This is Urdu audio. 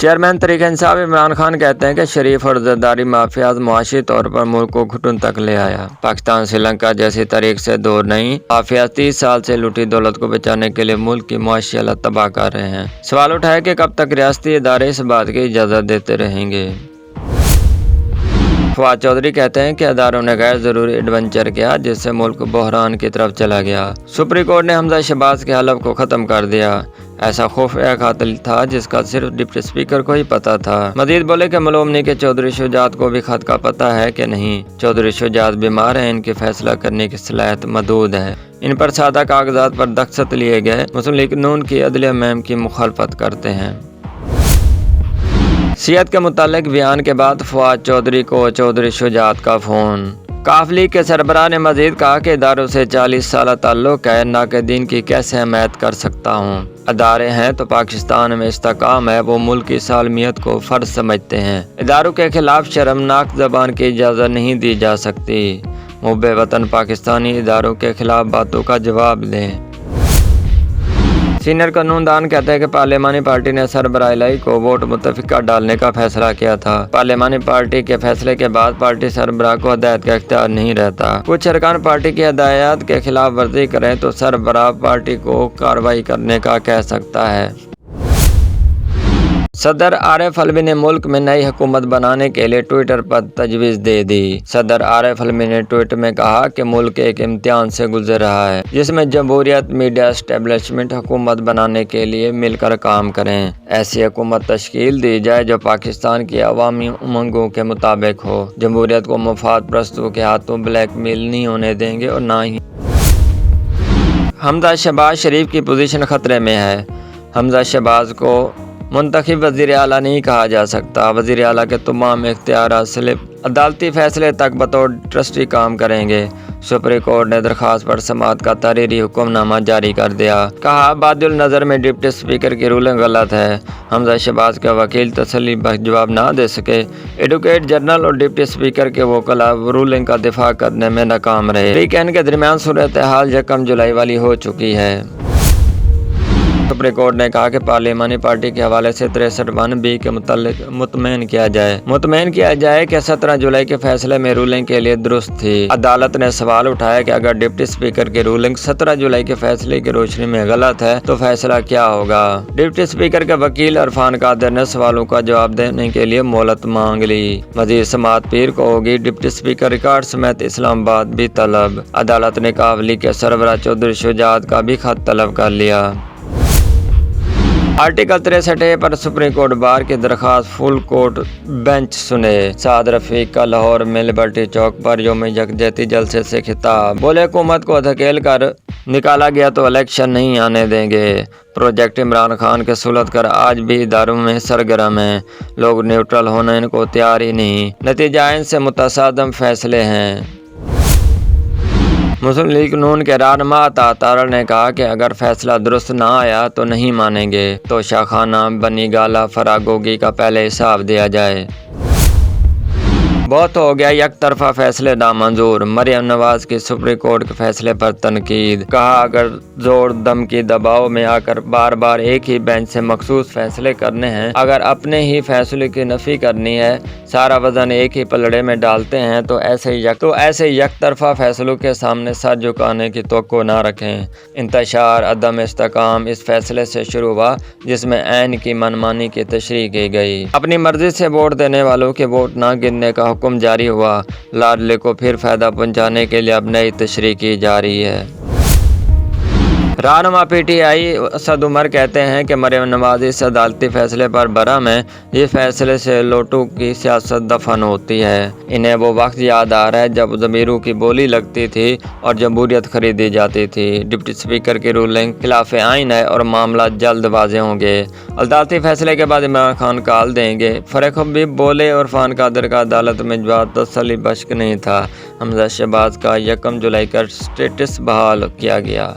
چیئرمین تحریک انصاف عمران خان کہتے ہیں کہ شریف اور زرداری مافیاز معاشی طور پر ملک کو گھٹن تک لے آیا۔ پاکستان سری لنکا جیسی تاریخ سے دور نہیں، مافیاز 30 سال سے لوٹی دولت کو بچانے کے لیے ملک کی معاشی حالت تباہ کر رہے ہیں۔ سوال اٹھایا کہ کب تک ریاستی ادارے اس بات کی اجازت دیتے رہیں گے۔ فواد چودھری کہتے ہیں کہ اداروں نے غیر ضروری ایڈونچر کیا جس سے ملک بحران کی طرف چلا گیا۔ سپریم کورٹ نے حمزہ شہباز کے حلف کو ختم کر دیا۔ ایسا خفیہ قاتل تھا جس کا صرف ڈپٹی اسپیکر کو ہی پتا تھا۔ مزید بولے کہ معلوم نہیں کہ چودھری شجاعت کو بھی خط کا پتہ ہے کہ نہیں۔ چودھری شجاعت بیمار ہیں، ان کی فیصلہ کرنے کی صلاحیت محدود ہے۔ ان پر سادہ کاغذات پر دستخط لیے گئے۔ مسلم لیگ نون کی عدلیہ مہم کی مخالفت کرتے ہیں۔ صحت کے متعلق بیان کے بعد فواد چودھری کو چودھری شجاعت کا فون۔ ق لیگ کے سربراہ نے مزید کہا کہ اداروں سے 40 سالہ تعلق ہے، ناقدین کی کیسے حمایت کر سکتا ہوں۔ ادارے ہیں تو پاکستان میں استحکام ہے، وہ ملک کی سالمیت کو فرض سمجھتے ہیں۔ اداروں کے خلاف شرمناک زبان کی اجازت نہیں دی جا سکتی۔ محب وطن پاکستانی اداروں کے خلاف باتوں کا جواب دیں۔ سینئر قانون دان کہتے ہیں کہ پارلیمانی پارٹی نے سربراہ الہی کو ووٹ متفقہ ڈالنے کا فیصلہ کیا تھا۔ پارلیمانی پارٹی کے فیصلے کے بعد پارٹی سربراہ کو ہدایت کا اختیار نہیں رہتا۔ کچھ ارکان پارٹی کی ہدایات کے خلاف ورزی کریں تو سربراہ پارٹی کو کارروائی کرنے کا کہہ سکتا ہے۔ صدر عارف علوی نے ملک میں نئی حکومت بنانے کے لیے ٹوئٹر پر تجویز دے دی۔ صدر عارف علوی نے ٹوئٹ میں کہا کہ ملک ایک امتحان سے گزر رہا ہے جس میں جمہوریت، میڈیا اسٹیبلشمنٹ حکومت بنانے کے لیے مل کر کام کریں۔ ایسی حکومت تشکیل دی جائے جو پاکستان کی عوامی امنگوں کے مطابق ہو۔ جمہوریت کو مفاد پرستوں کے ہاتھوں بلیک میل نہیں ہونے دیں گے اور نہ ہی حمزہ شہباز شریف کی پوزیشن خطرے میں ہے۔ حمزہ شہباز کو منتخب وزیر اعلیٰ نہیں کہا جا سکتا۔ وزیر اعلیٰ کے تمام اختیارات صرف عدالتی فیصلے تک بطور ٹرسٹی کام کریں گے۔ سپریم کورٹ نے درخواست پر سماعت کا تحریری حکم نامہ جاری کر دیا۔ کہا بادل النظر میں ڈپٹی اسپیکر کی رولنگ غلط ہے۔ حمزہ شہباز کا وکیل تسلی بخش جواب نہ دے سکے۔ ایڈوکیٹ جنرل اور ڈپٹی اسپیکر کے وکلاء رولنگ کا دفاع کرنے میں ناکام رہے۔ فریقین کے درمیان صورتحال 1 جولائی والی ہو چکی ہے۔ سپریم کورٹ نے کہا کہ پارلیمانی پارٹی کے حوالے سے 63(1)(b) کے متعلق مطمئن کیا جائے کہ 17 جولائی کے فیصلے میں رولنگ کے لیے درست تھی۔ عدالت نے سوال اٹھایا کہ اگر ڈپٹی اسپیکر کی رولنگ 17 جولائی کے فیصلے کی روشنی میں غلط ہے تو فیصلہ کیا ہوگا۔ ڈپٹی اسپیکر کے وکیل عرفان قادر نے سوالوں کا جواب دینے کے لیے مہلت مانگ لی۔ مزید سماعت پیر کو ہوگی۔ ڈپٹی اسپیکر ریکارڈ سمیت اسلام آباد بھی طلب۔ عدالت نے ق لیگ کے سربراہ چودھری شجاعت کا بھی خط طلب کر لیا۔ آرٹیکل 63(a) پر سپریم کورٹ بار کی درخواست فل کورٹ بینچ سنے۔ سعد رفیق کا لاہور میں لبرٹی چوک پر یوم یکجہتی جلسے سے خطاب۔ بولے حکومت کو دھکیل کر نکالا گیا تو الیکشن نہیں آنے دیں گے۔ پروجیکٹ عمران خان کے سلط کر آج بھی اداروں میں سرگرم ہیں۔ لوگ نیوٹرل ہونے کو تیار ہی نہیں۔ نتیجہ ان سے متصادم فیصلے ہیں۔ مسلم لیگ نون کے رہنما عطا تارڑ نے کہا کہ اگر فیصلہ درست نہ آیا تو نہیں مانیں گے۔ توشہ خانہ، بنی گالہ، فراگوگی کا پہلے حساب دیا جائے۔ بہت ہو گیا یک طرفہ فیصلے نامنظور۔ مریم نواز کی سپریم کورٹ کے فیصلے پر تنقید۔ کہا اگر زور دھمکی دباؤ میں آ کر بار بار ایک ہی بینچ سے مخصوص فیصلے کرنے ہیں، اگر اپنے ہی فیصلے کی نفی کرنی ہے، سارا وزن ایک ہی پلڑے میں ڈالتے ہیں تو ایسے یک طرفہ فیصلوں کے سامنے سر جھکانے کی توقع نہ رکھیں۔ انتشار عدم استحکام اس فیصلے سے شروع ہوا جس میں عین کی منمانی کی تشریح کی گئی۔ اپنی مرضی سے ووٹ دینے والوں کے ووٹ نہ گننے کا حکم جاری ہوا۔ لاڈلے کو پھر فائدہ پہنچانے کے لیے اب نئی تشریح کی جا رہی ہے۔ رہنما P T I Asad Umar کہتے ہیں کہ مریم نواز اس عدالتی فیصلے پر برہم ہیں۔ اس فیصلے سے لوٹوں کی سیاست دفن ہوتی ہے۔ انہیں وہ وقت یاد آ رہا ہے جب ضمیروں کی بولی لگتی تھی اور جمہوریت خریدی جاتی تھی۔ ڈپٹی اسپیکر کی رولنگ خلاف آئین ہے اور معاملہ جلد واضح ہوں گے۔ عدالتی فیصلے کے بعد عمران خان کال دیں گے۔ فریق حبیب بولے عرفان قادر کا عدالت میں جواب تسلی بخش نہیں تھا۔ حمزہ شہباز کا 1 جولائی کا اسٹیٹس بحال کیا گیا۔